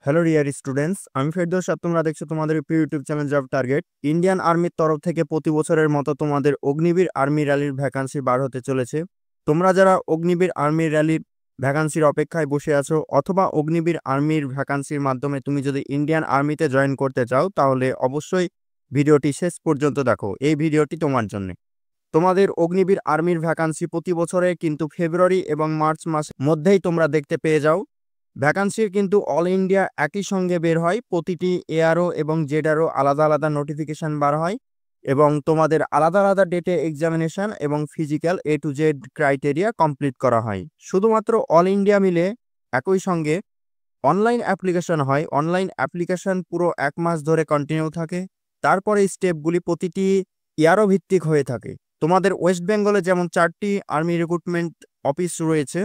Hello dear students, আমি ফেরদৌস আর তোমরা দেখছো তোমাদের প্রিয় YouTube channel job target. Indian আর্মির তরফ থেকে প্রতি বছরের মতো তোমাদের অগ্নিবীর আর্মি র্যালির ভ্যাকান্সি বার হতে চলেছে। তোমরা যারা অগ্নিবীর আর্মি র্যালির ভ্যাকান্সির অপেক্ষায় বসে আছো অথবা অগ্নিবীর আর্মির ভ্যাকান্সির মাধ্যমে তুমি যদি ইন্ডিয়ান আর্মিতে জয়েন করতে চাও, তাহলে অবশ্যই ভিডিওটি শেষ পর্যন্ত দেখো। এই ভিডিওটি তোমার জন্য। তোমাদের অগ্নিবীর আর্মির ভ্যাকান্সি প্রতি বছরে কিন্তু ফেব্রুয়ারি এবং মার্চ মাসের মধ্যেই তোমরা দেখতে পেয়ে যাও। ভ্যাকান্সির কিন্তু অল ইন্ডিয়া একই সঙ্গে বের হয়, প্রতিটি এআরও এবং জেডারও আলাদা আলাদা নোটিফিকেশন বার হয় এবং তোমাদের আলাদা আলাদা ডেটে এক্সামিনেশন এবং physical A to Z criteria complete করা হয়। শুধুমাত্র অল ইন্ডিয়া মিলে একই সঙ্গে অনলাইন অ্যাপ্লিকেশন হয়। অনলাইন অ্যাপ্লিকেশন পুরো 1 মাস ধরে কন্টিনিউ থাকে। তারপরে স্টেপগুলি প্রতিটি ইয়ারও ভিত্তিক হয়ে থাকে। তোমাদের ওয়েস্ট বেঙ্গলে যেমন 4টি আর্মি রিক্রুটমেন্ট অফিস রয়েছে,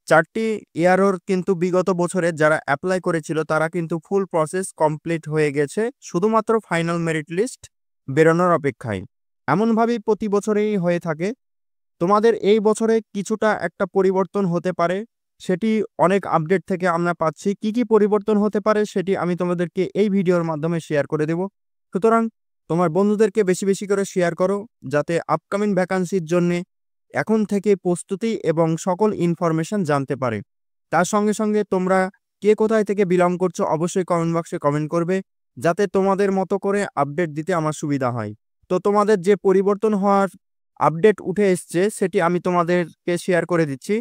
4টি ইয়ারোর কিন্তু বিগত বছরে যারা অ্যাপ্লাই করেছিল তারা কিন্তু ফুল প্রসেস কমপ্লিট হয়ে গেছে, শুধুমাত্র ফাইনাল মেরিট লিস্ট বেরোনোর অপেক্ষায়। এমনভাবেই প্রতি বছরেই হয়ে থাকে। তোমাদের এই বছরে কিছুটা একটা পরিবর্তন হতে পারে, সেটি অনেক আপডেট থেকে আমরা পাচ্ছি। কি কি পরিবর্তন হতে পারে সেটি আমি তোমাদেরকে এই ভিডিওর মাধ্যমে শেয়ার করে দেব। সুতরাং তোমার বন্ধুদেরকে বেশি বেশি করে শেয়ার করো, যাতে আপকামিং ভ্যাকান্সির জন্যে এখন থেকে প্রস্তুতি এবং সকল ইনফরমেশন জানতে পারে। তার সঙ্গে সঙ্গে তোমরা কে কোথায় থেকে বিলং করছো অবশ্যই কমেন্ট বক্সে কমেন্ট করবে, যাতে তোমাদের মতো করে আপডেট দিতে আমার সুবিধা হয়। তো তোমাদের যে পরিবর্তন হওয়ার আপডেট উঠে এসছে সেটি আমি তোমাদেরকে শেয়ার করে দিচ্ছি।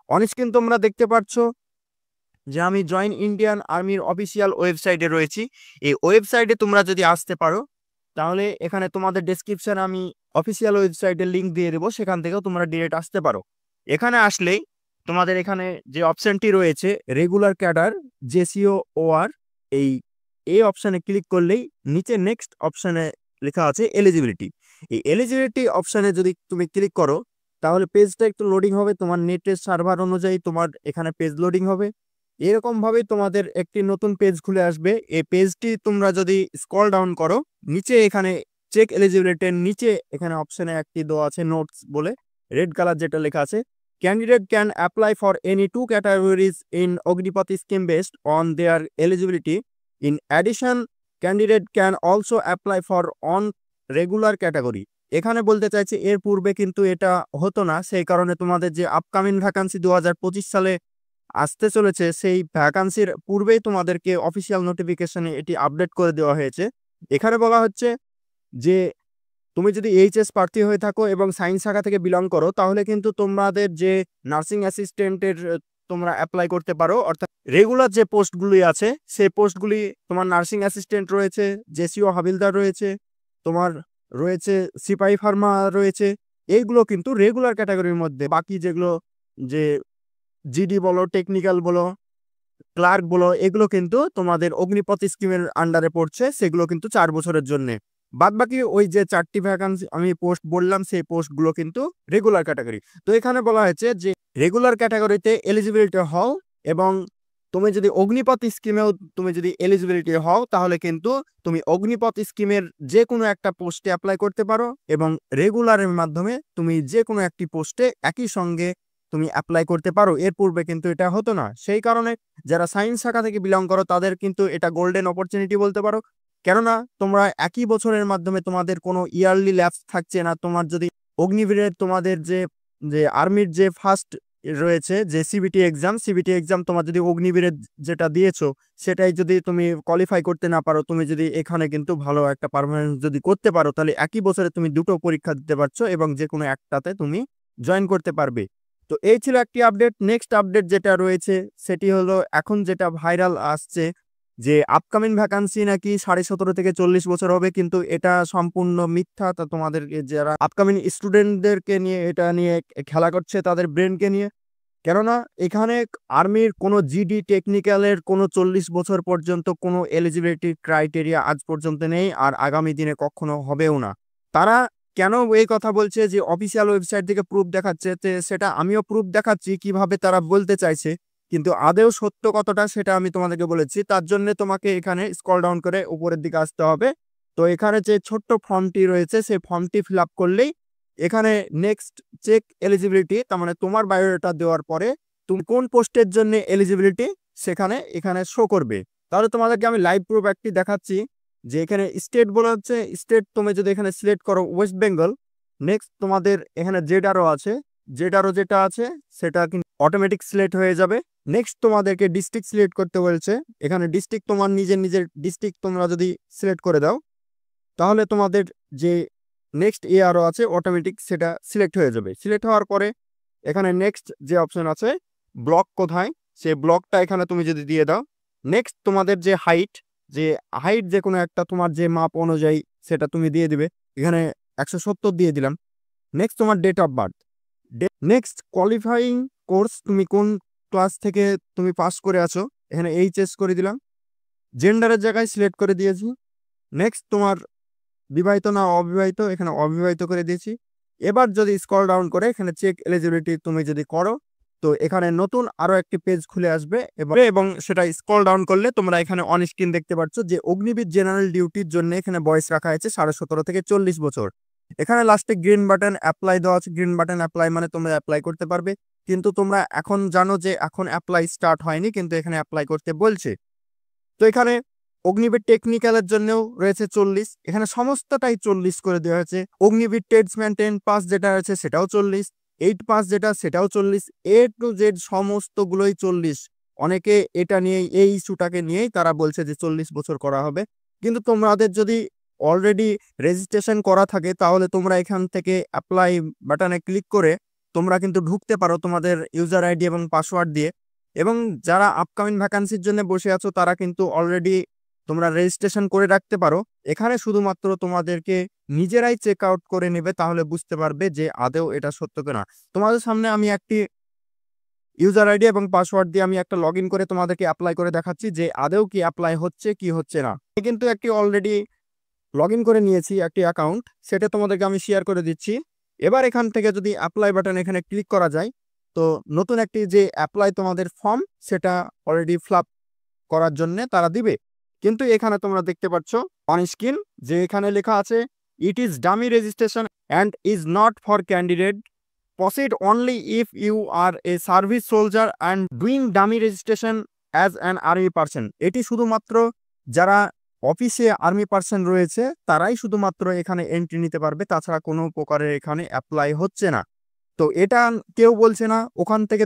অনেক কিন্তু তোমরা দেখতে পাচ্ছ যে আমি জয়েন ইন্ডিয়ান আর্মির অফিসিয়াল ওয়েবসাইটে রয়েছি। এই ওয়েবসাইটে তোমরা যদি আসতে পারো, তাহলে এখানে তোমাদের ডেসক্রিপশনে আমি অফিসিয়াল ওয়েবসাইটের লিঙ্ক দিয়ে দেবো, সেখান থেকেও তোমরা ডিরেক্ট আসতে পারো। এখানে আসলেই তোমাদের এখানে যে অপশানটি রয়েছে রেগুলার ক্যাডার জেসিও ওআর, এই এই অপশানে ক্লিক করলেই নিচে নেক্সট অপশানে লেখা আছে এলিজিবিলিটি। এই এলিজিবিলিটি অপশানে যদি তুমি ক্লিক করো, তাহলে পেজটা একটু লোডিং হবে। তোমার নেটের সার্ভার অনুযায়ী তোমার এখানে পেজ লোডিং হবে। এরকম ভাবে তোমাদের একটি নতুন পেজ খুলে আসবে। এই পেজটি তোমরা যদি স্ক্রল ডাউন করো, নিচে এখানে চেক এলিজিবিলিটির নিচে এখানে অপশনে একটি দেওয়া আছে নোটস বলে, রেড কালার যেটা লেখা আছে, candidate can apply for any 2 categories in Agnipath scheme based on their eligibility. In addition, candidate can also apply for on regular category. এখানে বলতে চাইছে এর পূর্বে কিন্তু এটা হতো না, সেই কারণে তোমাদের যে আপকামিং ভ্যাকান্সি 2025 সালে আসতে চলেছে, সেই ভ্যাকান্সির পূর্বেই তোমাদেরকে অফিসিয়াল নোটিফিকেশনে এটি আপডেট করে দেওয়া হয়েছে। এখানে বলা হচ্ছে যে তুমি যদি এইচএস প্রার্থী হয়ে থাকো এবং সায়েন্স শাখা থেকে বিলং করো, তাহলে কিন্তু তোমাদের যে নার্সিং অ্যাসিস্ট্যান্টের তোমরা অ্যাপ্লাই করতে পারো। অর্থাৎ রেগুলার যে পোস্টগুলি আছে সেই পোস্টগুলি তোমার নার্সিং অ্যাসিস্ট্যান্ট রয়েছে, জেসিও হাবিলদার রয়েছে, তোমার রয়েছে সিপাহি ফার্মা রয়েছে। এইগুলো কিন্তু রেগুলার ক্যাটাগরির মধ্যে। বাকি যেগুলো যে জিডি বলো, টেকনিক্যাল বলো, ক্লার্ক বলো, এগুলো কিন্তু তোমাদের অগ্নিপথ স্কিমের আন্ডারে পড়ছে, সেগুলো কিন্তু 4 বছরের জন্য। বাদ বাকি ওই যে 4টি ভ্যাকান্সি আমি পোস্ট বললাম, সেই পোস্টগুলো কিন্তু রেগুলার ক্যাটাগরি। তো এখানে বলা হয়েছে যে রেগুলার ক্যাটাগরিতে এলিজিবিলিটি হও, এবং তুমি যদি অগ্নিপথ স্কিমেও তুমি যদি এলিজিবিলিটি হও, তাহলে কিন্তু তুমি অগ্নিপথ স্কিমের যে কোনো একটা পোস্টে অ্যাপ্লাই করতে পারো, এবং রেগুলারের মাধ্যমে তুমি যে কোনো একটি পোস্টে একই সঙ্গে তুমি অ্যাপ্লাই করতে পারো। এর পূর্বে কিন্তু এটা হতো না। সেই কারণে যারা সায়েন্স শাখা থেকে বিলং করো তাদের কিন্তু এটা গোল্ডেন অপরচুনিটি বলতে পারো, কেননা তোমরা একই বছরের মাধ্যমে তোমাদের কোনো ইয়ারলি ল্যাপস থাকছে না। তোমার যদি অগ্নিবীরের তোমাদের যে যে আর্মির যে ফার্স্ট রয়েছে যে সিবিটি এক্সাম তোমার যদি অগ্নিবীরের যেটা দিয়েছো সেটাই যদি তুমি কোয়ালিফাই করতে না পারো, তুমি যদি এখানে কিন্তু ভালো একটা পারফরমেন্স যদি করতে পারো, তাহলে একই বছরে তুমি দুটো পরীক্ষা দিতে পারছো এবং যে কোনো একটাতে তুমি জয়েন করতে পারবে। তো এই ছিল একটি আপডেট। নেক্সট আপডেট যেটা রয়েছে সেটি হলো এখন যেটা ভাইরাল আসছে যে আপকামিং ভ্যাকান্সি নাকি 17.5 থেকে 40 বছর হবে, কিন্তু এটা সম্পূর্ণ মিথ্যা। তা তোমাদের যারা আপকামিং স্টুডেন্টদেরকে নিয়ে এটা নিয়ে খেলা করছে তাদের ব্রেনকে নিয়ে, কেননা এখানে আর্মির কোনো জিডি টেকনিক্যালের কোনো 40 বছর পর্যন্ত কোনো এলিজিবিলিটি ক্রাইটেরিয়া আজ পর্যন্ত নেই, আর আগামী দিনে কখনো হবেও না। তারা কেন এই কথা বলছে যে অফিসিয়াল ওয়েবসাইট থেকে প্রুফ দেখাচ্ছে, সেটা আমিও প্রুফ দেখাচ্ছি কিভাবে তারা বলতে চাইছে, কিন্তু আদেও সত্য কতটা সেটা আমি তোমাদেরকে বলেছি। তার জন্য তোমাকে এখানে স্ক্রল ডাউন করে উপরের দিকে আসতে হবে। তো এখানে যে ছোট্ট ফর্মটি রয়েছে সেই ফর্মটি ফিল আপ করলেই এখানে নেক্সট চেক এলিজিবিলিটি, তার মানে তোমার বায়োডাটা দেওয়ার পরে তুমি কোন পোস্টের জন্য এলিজিবিলিটি সেখানে এখানে শো করবে। তাহলে তোমাদেরকে আমি লাইভ প্রুফ একটি দেখাচ্ছি যে এখানে স্টেট বলা হচ্ছে, স্টেট তুমি যদি এখানে সিলেক্ট করো ওয়েস্ট বেঙ্গল, নেক্সট তোমাদের এখানে জেড আরও আছে, জেড আরও যেটা আছে সেটা কিন্তু অটোমেটিক সিলেক্ট হয়ে যাবে। নেক্সট তোমাদেরকে ডিস্ট্রিক্ট সিলেক্ট করতে বলছে, এখানে ডিস্ট্রিক্ট তোমার নিজের নিজের ডিস্ট্রিক্ট তোমরা যদি সিলেক্ট করে দাও তাহলে তোমাদের যে নেক্সট আরও আছে অটোমেটিক সেটা সিলেক্ট হয়ে যাবে। সিলেক্ট হওয়ার পরে এখানে নেক্সট যে অপশন আছে ব্লক কোথায়, সেই ব্লকটা এখানে তুমি যদি দিয়ে দাও, নেক্সট তোমাদের যে হাইট যে কোনো একটা তোমার যে মাপ অনুযায়ী সেটা তুমি দিয়ে দিবে, এখানে 170 দিয়ে দিলাম। নেক্সট তোমার date of birth, next qualifying course তুমি কোন ক্লাস থেকে তুমি পাস করে আছো, এখানে এইচএস করে দিলাম। জেন্ডারের জায়গায় সিলেক্ট করে দিয়েছি। নেক্সট তোমার বিবাহিত না অবিবাহিত, এখানে অবিবাহিত করে দিয়েছি। এবার যদি স্ক্রল ডাউন করে এখানে চেক এলিজিবিলিটি তুমি যদি করো, তো এখানে নতুন আরো একটি পেজ খুলে আসবে এবং সেটা স্ক্রল ডাউন করলে তোমরা এখানে অন স্ক্রিন দেখতে পাচ্ছ যে অগ্নিবীর জেনারেল ডিউটির জন্য এখানে বয়স রাখা হয়েছে 17.5 থেকে 40 বছর। এখানে লাস্টে গ্রিন বাটন অ্যাপ্লাই দেওয়া আছে, গ্রিন বাটন অ্যাপ্লাই মানে তোমরা অ্যাপ্লাই করতে পারবে। কিন্তু তোমরা এখন জানো যে এখন অ্যাপ্লাই স্টার্ট হয়নি, কিন্তু এখানে অ্যাপ্লাই করতে বলছে। তো এখানে অগ্নিবীর টেকনিক্যালের জন্যও রয়েছে 40, এখানে সমস্তটাই 40 করে দেওয়া হয়েছে। অগ্নিবীর ট্রেডসম্যান 10 পাস যেটা আছে সেটাও 40, 8 পাস যেটা সেটাও 40, এ টু জেড সমস্তগুলোই 40। অনেকে এটা নিয়েই এই ইস্যুটাকে নিয়েই তারা বলছে যে 40 বছর করা হবে, কিন্তু তোমাদের যদি অলরেডি রেজিস্ট্রেশন করা থাকে তাহলে তোমরা এখান থেকে অ্যাপ্লাই বাটনে ক্লিক করে তোমরা কিন্তু ঢুকতে পারো তোমাদের ইউজার আইডি এবং পাসওয়ার্ড দিয়ে। এবং যারা আপকামিং ভ্যাকান্সির জন্য বসে আছো তারা কিন্তু অলরেডি তোমরা রেজিস্ট্রেশন করে রাখতে পারো। এখানে শুধুমাত্র তোমাদেরকে নিজেরাই চেক আউট করে নেবে, তাহলে বুঝতে পারবে যে আদৌ এটা সত্য কিনা। তোমাদের সামনে আমি একটি ইউজার আইডি এবং পাসওয়ার্ড দিয়ে আমি একটা লগ ইন করে তোমাদেরকে অ্যাপ্লাই করে দেখাচ্ছি যে আদৌ কি অ্যাপ্লাই হচ্ছে কি হচ্ছে না। আমি কিন্তু একটি অলরেডি লগ ইন করে নিয়েছি একটি অ্যাকাউন্ট, সেটা তোমাদেরকে আমি শেয়ার করে দিচ্ছি। এবার এখান থেকে যদি অ্যাপ্লাই বাটন এখানে ক্লিক করা যায়, তো নতুন একটি যে অ্যাপ্লাই তোমাদের ফর্ম সেটা অলরেডি ফিল করার জন্য তারা দিবে। কিন্তু এখানে তোমরা দেখতে পাচ্ছ অন স্ক্রিন যে এখানে লেখা আছে it is dummy registration and is not for candidate, proceed only if you are a service soldier and doing dummy registration as an army person. এটি শুধুমাত্র যারা অফিসে আর্মি পার্সন রয়েছে তারাই শুধুমাত্র এখানে এন্ট্রি নিতে পারবে, তাছাড়া কোনো প্রকারের এখানে অ্যাপ্লাই হচ্ছে না। তো এটা কেউ বলছে না, ওখান থেকে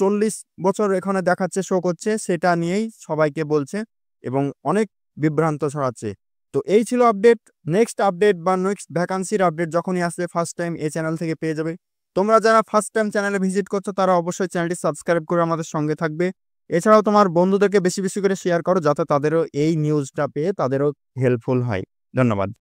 40 বছর এখানে দেখাচ্ছে শো করছে, সেটা নিয়েই সবাইকে বলছে এবং অনেক বিভ্রান্ত ছড়াচ্ছে। তো এই ছিল আপডেট। নেক্সট আপডেট বা নেক্সট ভ্যাকান্সির আপডেট যখনই আসবে ফার্স্ট টাইম এই চ্যানেল থেকে পেয়ে যাবে। তোমরা যারা ফার্স্ট টাইম চ্যানেলে ভিজিট করছো তারা অবশ্যই চ্যানেলটি সাবস্ক্রাইব করে আমাদের সঙ্গে থাকবে। এছাড়াও তোমার বন্ধুদেরকে বেশি বেশি করে শেয়ার করো যাতে তাদেরও এই নিউজটা পেয়ে তাদেরও হেল্পফুল হয়। ধন্যবাদ।